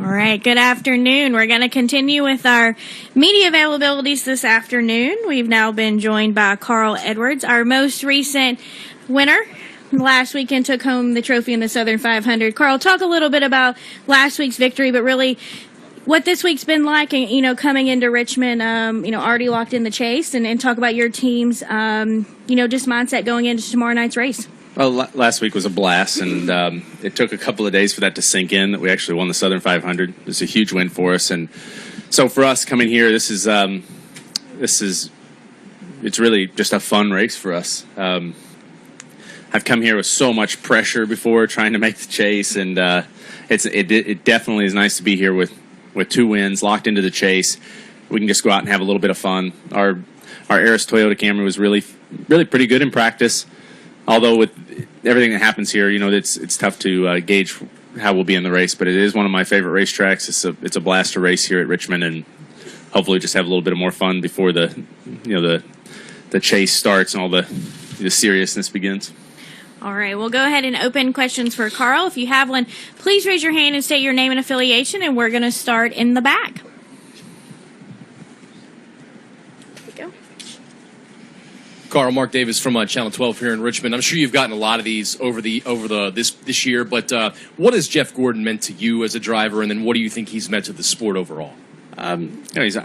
All right, good afternoon. We're going to continue with our media availabilities this afternoon. We've now been joined by Carl Edwards, our most recent winner. Last weekend took home the trophy in the Southern 500. Carl, talk a little bit about last week's victory, but really what this week's been like, and, coming into Richmond, already locked in the chase, and talk about your team's, just mindset going into tomorrow night's race. Well, last week was a blast, and it took a couple of days for that to sink in, that we actually won the Southern 500. It was a huge win for us. And so for us coming here, it's really just a fun race for us. I've come here with so much pressure before trying to make the chase, and it definitely is nice to be here with 2 wins, locked into the chase. We can just go out and have a little bit of fun. Our Eris Toyota Camry was really pretty good in practice. Although with everything that happens here, it's tough to gauge how we'll be in the race. But it is one of my favorite racetracks. It's a blast to race here at Richmond, and hopefully just have a little bit of more fun before the chase starts and all the seriousness begins. All right, we'll go ahead and open questions for Carl. If you have one, please raise your hand and state your name and affiliation, and we're going to start in the back. Carl, Mark Davis from Channel 12 here in Richmond. I'm sure you've gotten a lot of these over this year, but what has Jeff Gordon meant to you as a driver, and then what do you think he's meant to the sport overall? He's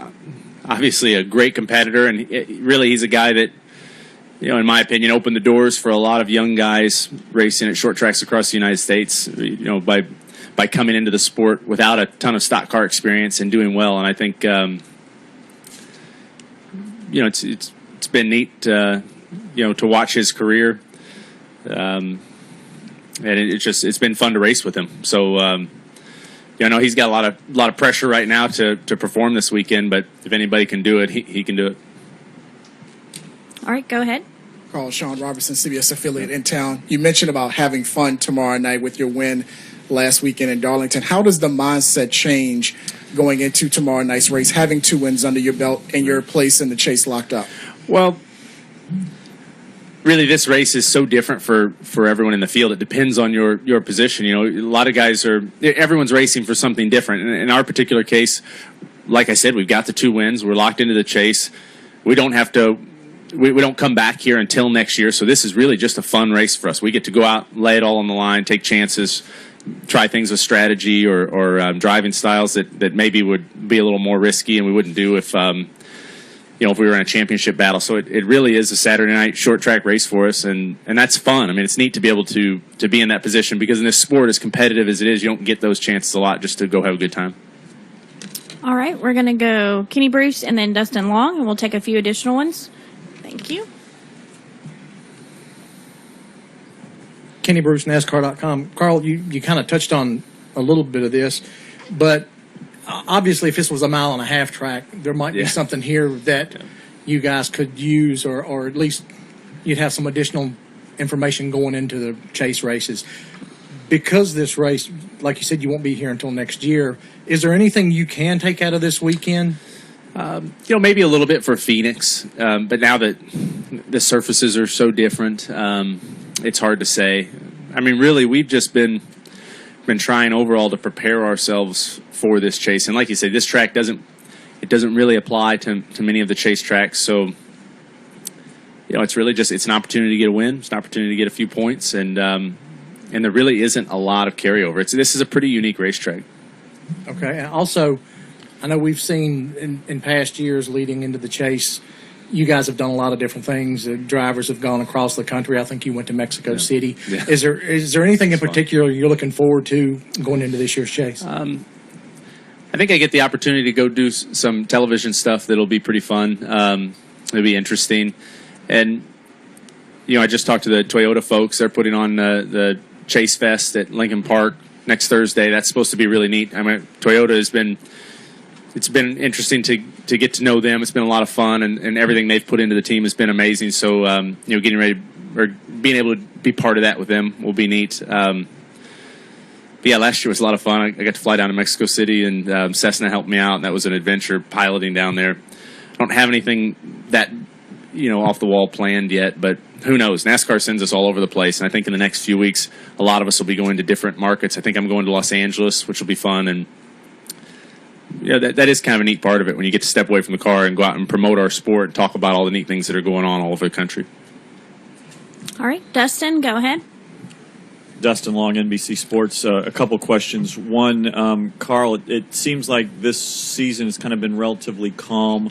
obviously a great competitor, and he's a guy that, in my opinion, opened the doors for a lot of young guys racing at short tracks across the United States. By coming into the sport without a ton of stock car experience and doing well, and I think it's been neat, to watch his career, and it's been fun to race with him. So, I know he's got a lot of pressure right now to perform this weekend. But if anybody can do it, he can do it. All right, go ahead. Carl, Sean Robertson, CBS affiliate in town. You mentioned about having fun tomorrow night with your win last weekend in Darlington. How does the mindset change going into tomorrow night's race, having 2 wins under your belt and your place in the chase locked up? Well, really, this race is so different for everyone in the field. It depends on your position. A lot of guys everyone's racing for something different. In our particular case, like I said, we've got the 2 wins. We're locked into the chase. We don't have to. We don't come back here until next year. So this is really just a fun race for us. We get to go out, lay it all on the line, take chances, try things with strategy or driving styles that maybe would be a little more risky and we wouldn't do if if we were in a championship battle. So it really is a Saturday night short track race for us, and that's fun. I mean, it's neat to be able to be in that position, because in this sport, as competitive as it is, you don't get those chances a lot just to go have a good time. All right, we're going to go Kenny Bruce and then Dustin Long, and we'll take a few additional ones. Thank you. Kenny Bruce, NASCAR.com. Carl, you kind of touched on a little bit of this, but obviously if this was a 1.5-mile track, there might be something here that you guys could use, or at least you'd have some additional information going into the chase races. Because this race, like you said, you won't be here until next year, is there anything you can take out of this weekend? Maybe a little bit for Phoenix, but now that the surfaces are so different, it's hard to say. I mean, really, we've just been trying overall to prepare ourselves for this chase, and like you said, this track doesn't really apply to many of the chase tracks. So, it's really just it's an opportunity to get a win, it's an opportunity to get a few points, and there really isn't a lot of carryover. This is a pretty unique racetrack. Okay, and also, I know we've seen in past years leading into the chase, you guys have done a lot of different things. Drivers have gone across the country. I think you went to Mexico City. Yeah. Is there anything in particular you're looking forward to going into this year's chase? I think I get the opportunity to go do some television stuff that'll be pretty fun. It'll be interesting. And, I just talked to the Toyota folks. They're putting on the Chase Fest at Lincoln Park next Thursday. That's supposed to be really neat. I mean, Toyota has been... It's been interesting to get to know them. It's been a lot of fun, and everything they've put into the team has been amazing. So, getting ready or being able to be part of that with them will be neat. But last year was a lot of fun. I got to fly down to Mexico City, and Cessna helped me out, and that was an adventure piloting down there. I don't have anything that, off the wall planned yet, but who knows? NASCAR sends us all over the place, and I think in the next few weeks, a lot of us will be going to different markets. I think I'm going to Los Angeles, which will be fun, and that is kind of a neat part of it when you get to step away from the car and go out and promote our sport and talk about all the neat things that are going on all over the country. All right, Dustin, go ahead. Dustin Long, NBC Sports. A couple questions. One, Carl, it seems like this season has kind of been relatively calm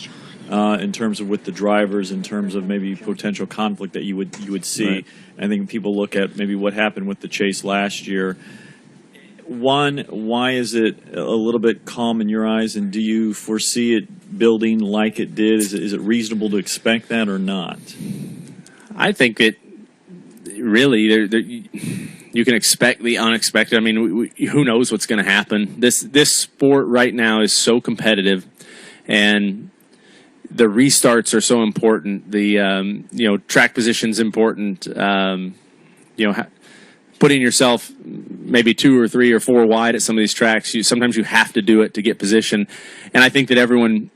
in terms of with the drivers, in terms of maybe potential conflict that you would see. Right. I think people look at maybe what happened with the chase last year. One, why is it a little bit calm in your eyes, and do you foresee it building like it did? Is it reasonable to expect that or not? I think it really you can expect the unexpected. I mean, who knows what's going to happen? This sport right now is so competitive, and the restarts are so important. The track position's important. Putting yourself maybe 2 or 3 or 4 wide at some of these tracks, sometimes you have to do it to get position. And I think that everyone,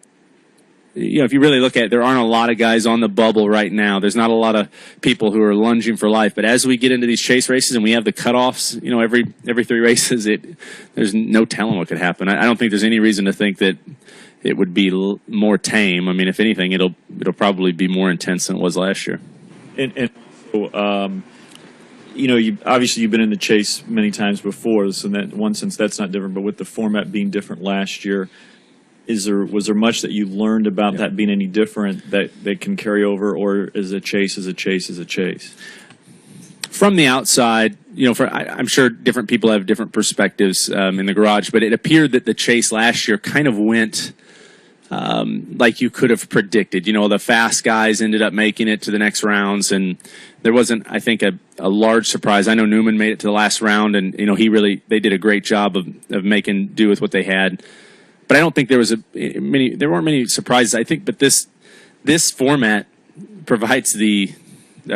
if you really look at it, there aren't a lot of guys on the bubble right now. There's not a lot of people who are lunging for life. But as we get into these chase races and we have the cutoffs, every 3 races, there's no telling what could happen. I don't think there's any reason to think that it would be more tame. I mean, if anything, it'll probably be more intense than it was last year. And so, obviously you've been in the chase many times before, so in that one sense that's not different. But with the format being different last year, was there much that you learned about that being any different that can carry over, or is a chase is a chase is a chase? From the outside, I'm sure different people have different perspectives in the garage, but it appeared that the chase last year kind of went like you could have predicted. The fast guys ended up making it to the next rounds, and there wasn't, I think, a large surprise. I know Newman made it to the last round, and they did a great job of making do with what they had. But I don't think there weren't many surprises. I think, but this format provides the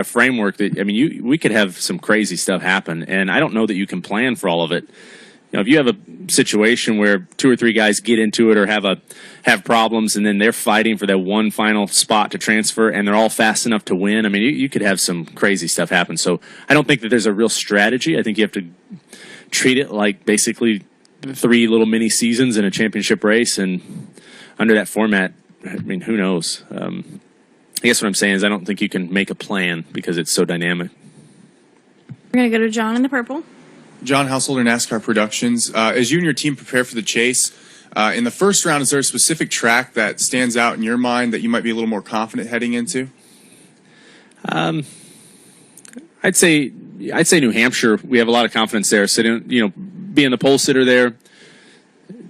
framework that, we could have some crazy stuff happen, and I don't know that you can plan for all of it. If you have a situation where 2 or 3 guys get into it or have problems, and then they're fighting for that one final spot to transfer, and they're all fast enough to win, you could have some crazy stuff happen. So I don't think that there's a real strategy. I think you have to treat it like basically 3 little mini seasons in a championship race, and under that format, who knows? I guess what I'm saying is I don't think you can make a plan because it's so dynamic. We're going to go to John in the purple. John Householder, NASCAR Productions. As you and your team prepare for the chase, in the first round, is there a specific track that stands out in your mind that you might be a little more confident heading into? I'd say New Hampshire. We have a lot of confidence there. Sitting, being the pole sitter there,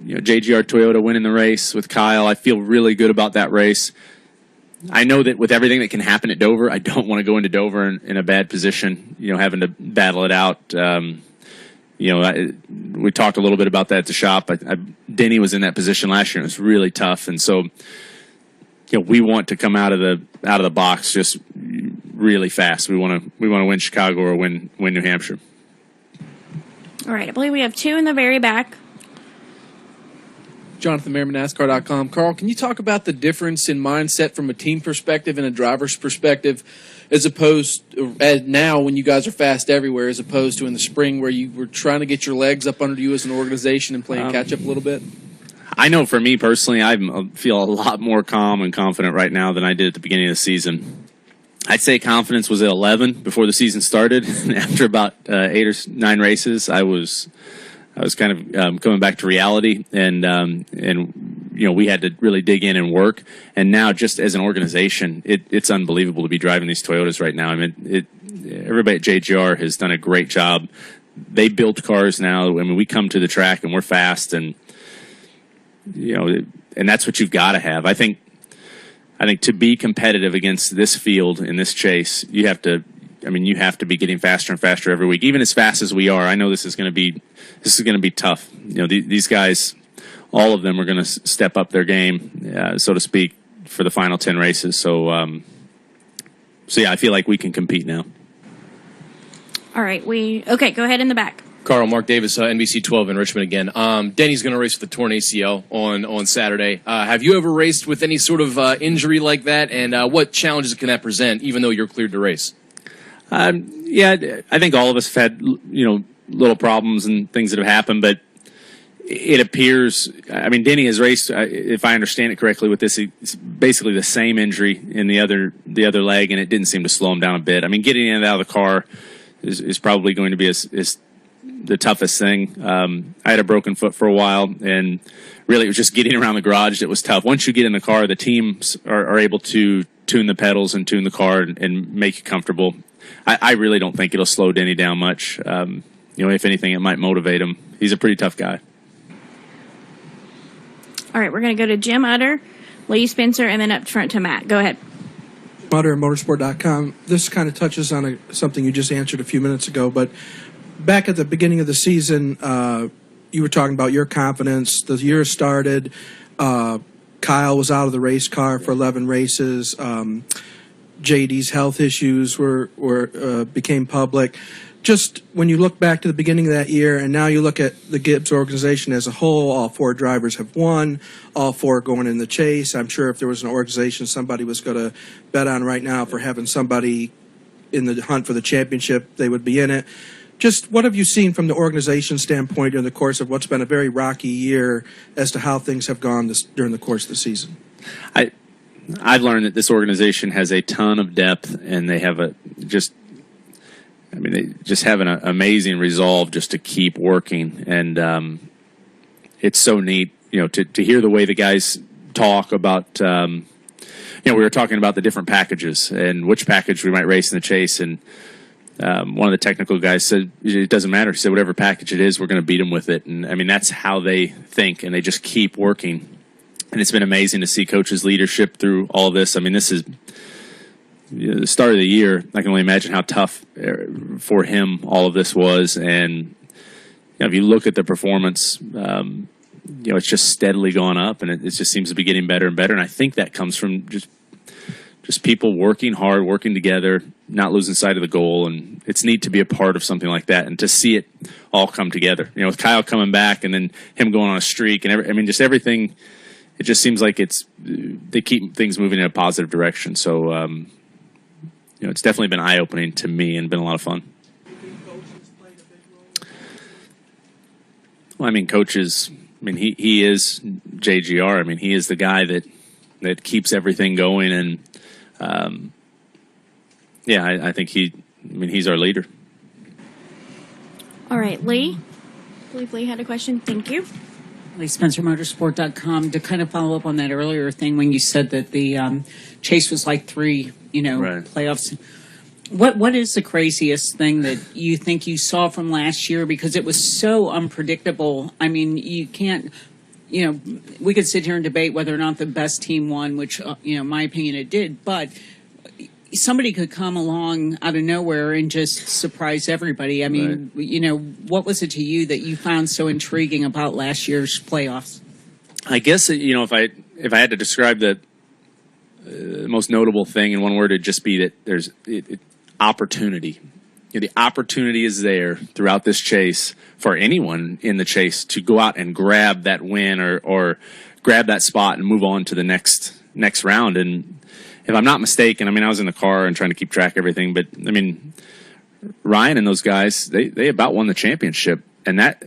JGR Toyota winning the race with Kyle. I feel really good about that race. I know that with everything that can happen at Dover, I don't want to go into Dover in a bad position, having to battle it out. We talked a little bit about that at the shop. Denny was in that position last year, and it was really tough. And so, we want to come out of the box just really fast. We want to win Chicago or win New Hampshire. All right, I believe we have 2 in the very back. Jonathan Merriman, NASCAR.com. Carl, can you talk about the difference in mindset from a team perspective and a driver's perspective, as opposed now when you guys are fast everywhere, as opposed to in the spring where you were trying to get your legs up under you as an organization and playing catch up a little bit? I know for me personally, I feel a lot more calm and confident right now than I did at the beginning of the season. I'd say confidence was at 11 before the season started. After about 8 or 9 races, I was kind of coming back to reality, and we had to really dig in and work. And now, just as an organization, it's unbelievable to be driving these Toyotas right now. Everybody at JGR has done a great job. They build cars now. We come to the track and we're fast, and and that's what you've got to have. I think to be competitive against this field in this chase, you have to be getting faster and faster every week, even as fast as we are. I know this is going to be tough. These guys, all of them are going to step up their game, so to speak, for the final 10 races. So yeah, I feel like we can compete now. All right, okay, go ahead in the back. Carl, Mark Davis, NBC 12 in Richmond again. Denny's going to race with a torn ACL on Saturday. Have you ever raced with any sort of injury like that, and what challenges can that present, even though you're cleared to race? Yeah, I think all of us have had little problems and things that have happened, but it appears, I mean, Denny has raced, if I understand it correctly with this, it's basically the same injury in the other leg, and it didn't seem to slow him down a bit. I mean, getting in and out of the car is probably going to be is the toughest thing. I had a broken foot for a while, and really it was just getting around the garage that was tough. Once you get in the car, the teams are able to tune the pedals and tune the car and make you comfortable. I really don't think it'll slow Denny down much. If anything, it might motivate him. He's a pretty tough guy. All right, we're going to go to Jim Utter, Lee Spencer, and then up front to Matt. Go ahead. Utter at motorsport.com. This kind of touches on something you just answered a few minutes ago, but back at the beginning of the season, you were talking about your confidence. The year started. Kyle was out of the race car for 11 races. JD's health issues became public. Just when you look back to the beginning of that year, and now you look at the Gibbs organization as a whole, all 4 drivers have won, all 4 going in the chase. I'm sure if there was an organization somebody was going to bet on right now for having somebody in the hunt for the championship, they would be in it. Just what have you seen from the organization standpoint during the course of what's been a very rocky year as to how things have gone during the course of the season? I've learned that this organization has a ton of depth, and they have they just have an amazing resolve just to keep working. And it's so neat, to hear the way the guys talk about, we were talking about the different packages and which package we might race in the chase. And one of the technical guys said, it doesn't matter. He said, whatever package it is, we're going to beat them with it. And, that's how they think, and they just keep working. And it's been amazing to see Coach's leadership through all of this. This is the start of the year. I can only imagine how tough for him all of this was. And if you look at the performance, it's just steadily gone up, and it just seems to be getting better and better. And I think that comes from just people working hard, working together, not losing sight of the goal. And it's neat to be a part of something like that and to see it all come together. With Kyle coming back and then him going on a streak and just everything. It just seems like they keep things moving in a positive direction. So, it's definitely been eye-opening to me and been a lot of fun. Well, coaches, he is JGR. He is the guy that keeps everything going. And, I think he's our leader. All right, Lee. I believe Lee had a question. Thank you. SpencerMotorsport.com. To kind of follow up on that earlier thing when you said that the chase was like 3, Right. playoffs. What is the craziest thing that you think you saw from last year? Because it was so unpredictable. You can't, we could sit here and debate whether or not the best team won, which, in my opinion, it did. But somebody could come along out of nowhere and just surprise everybody. Right. What was it to you that you found so intriguing about last year's playoffs? I guess, if I had to describe the most notable thing in one word, it'd just be that there's opportunity. The opportunity is there throughout this chase for anyone in the chase to go out and grab that win or grab that spot and move on to the next round. And if I'm not mistaken, I was in the car and trying to keep track of everything, but Ryan and those guys, they about won the championship, and that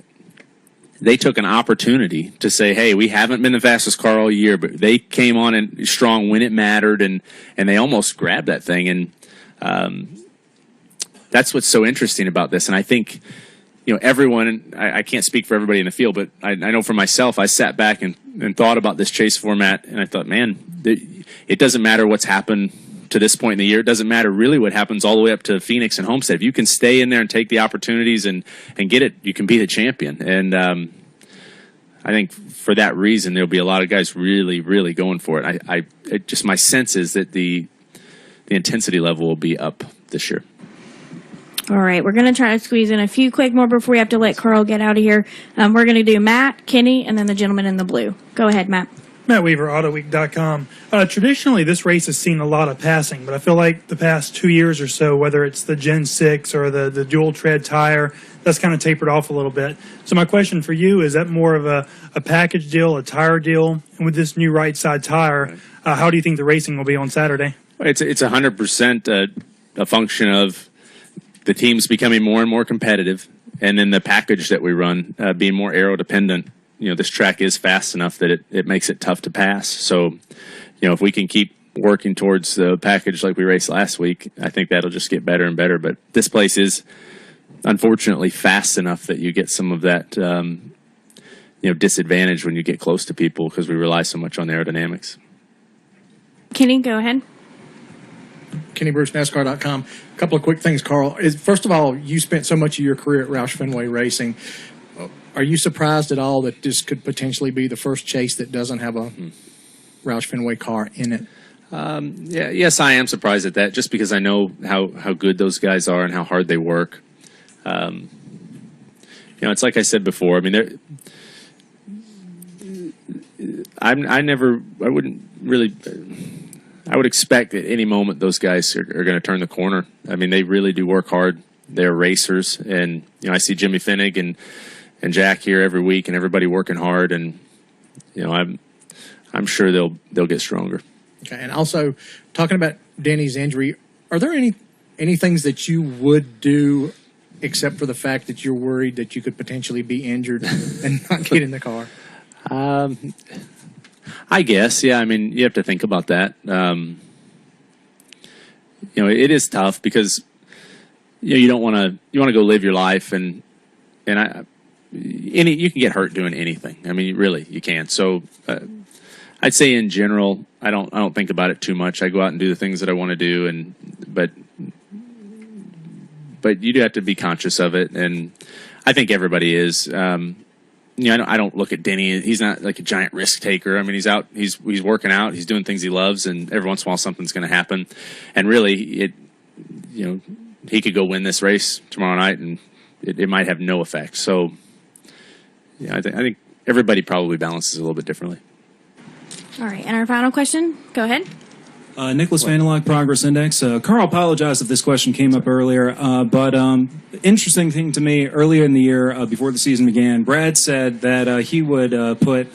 they took an opportunity to say, hey, we haven't been the fastest car all year, but they came on and strong when it mattered, and they almost grabbed that thing. And that's what's so interesting about this. And I think, everyone, I can't speak for everybody in the field, but I know for myself, I sat back and thought about this chase format, and I thought, man, it doesn't matter what's happened to this point in the year. It doesn't matter really what happens all the way up to Phoenix and Homestead. If you can stay in there and take the opportunities and get it, you can be the champion. And I think for that reason, there'll be a lot of guys really, really going for it. My sense is that the intensity level will be up this year. All right, we're going to try to squeeze in a few quick more before we have to let Carl get out of here. We're going to do Matt, Kenny, and then the gentleman in the blue. Go ahead, Matt. Matt Weaver, AutoWeek.com. Traditionally, this race has seen a lot of passing, but I feel like the past 2 years or so, whether it's the Gen 6 or the dual tread tire, that's kind of tapered off a little bit. So my question for you, is that more of a package deal, a tire deal? And with this new right side tire, how do you think the racing will be on Saturday? It's 100% a function of the teams becoming more and more competitive, and then the package that we run being more aero dependent. this track is fast enough that it makes it tough to pass. So, if we can keep working towards the package like we raced last week, I think that'll just get better and better. But this place is unfortunately fast enough that you get some of that, disadvantage when you get close to people because we rely so much on aerodynamics. Kenny, go ahead. Kenny Bruce, NASCAR.com. A couple of quick things, Carl. First of all, you spent so much of your career at Roush Fenway racing. Are you surprised at all that this could potentially be the first chase that doesn't have a Roush Fenway car in it? Yes, I am surprised at that, just because I know how good those guys are and how hard they work. It's like I said before. I mean, I would expect at any moment those guys are going to turn the corner. I mean, they really do work hard. They're racers, and I see Jimmy Finnig and Jack here every week, and everybody working hard, and I'm sure they'll get stronger. Okay, and also talking about Denny's injury, are there any things that you would do except for the fact that you're worried that you could potentially be injured and not get in the car? I guess, yeah. I mean, you have to think about that. It is tough because you don't want to. You want to go live your life, and you can get hurt doing anything. I mean, really, you can. So, I'd say in general, I don't think about it too much. I go out and do the things that I want to do, but you do have to be conscious of it, and I think everybody is. I don't look at Denny. He's not like a giant risk taker. I mean, he's out. He's working out. He's doing things he loves, and every once in a while something's going to happen. And really, he could go win this race tomorrow night, and it might have no effect. So, I think everybody probably balances a little bit differently. All right, and our final question. Go ahead. Nicholas Vanderlock, Progress Index. Carl, apologized if this question came up earlier, but interesting thing to me, earlier in the year, before the season began, Brad said that he would put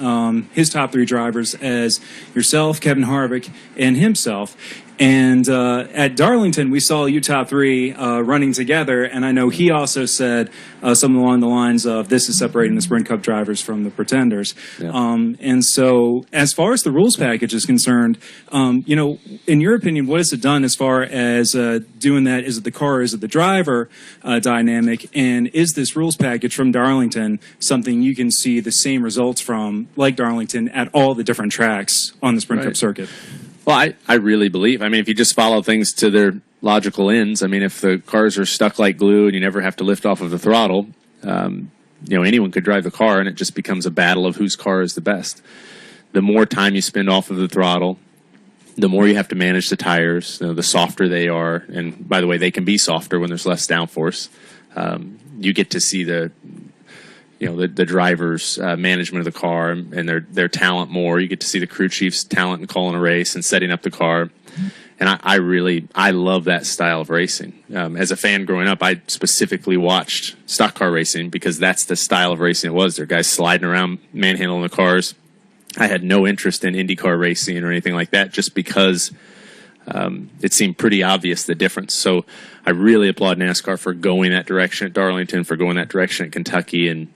his top three drivers as yourself, Kevin Harvick, and himself. And at Darlington, we saw you top three running together, and I know he also said something along the lines of, this is separating the Sprint Cup drivers from the pretenders. Yeah. And so as far as the rules package is concerned, in your opinion, what has it done as far as doing that? Is it the car, is it the driver dynamic? And is this rules package from Darlington something you can see the same results from, like Darlington, at all the different tracks on the Sprint Cup circuit? Well, I really believe. I mean, if you just follow things to their logical ends, I mean, if the cars are stuck like glue and you never have to lift off of the throttle, anyone could drive the car, and it just becomes a battle of whose car is the best. The more time you spend off of the throttle, the more you have to manage the tires, the softer they are. And by the way, they can be softer when there's less downforce. You get to see the driver's management of the car and their talent more. You get to see the crew chief's talent in calling a race and setting up the car. And I love that style of racing. As a fan growing up, I specifically watched stock car racing because that's the style of racing it was. There are guys sliding around, manhandling the cars. I had no interest in IndyCar racing or anything like that just because it seemed pretty obvious the difference. So I really applaud NASCAR for going that direction at Darlington, for going that direction at Kentucky, and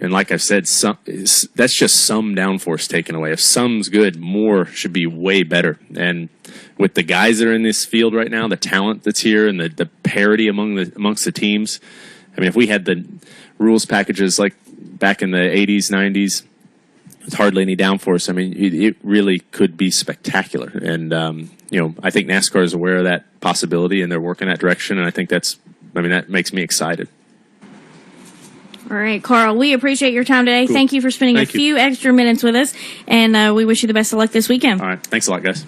like I've said, that's just some downforce taken away. If some's good, more should be way better. And with the guys that are in this field right now, the talent that's here, and the parity amongst the teams, I mean, if we had the rules packages like back in the 80s, 90s, with hardly any downforce, I mean, it really could be spectacular. And, I think NASCAR is aware of that possibility, and they're working that direction. And I think that makes me excited. All right, Carl, we appreciate your time today. Cool. Thank you for spending a few extra minutes with us, and we wish you the best of luck this weekend. All right. Thanks a lot, guys.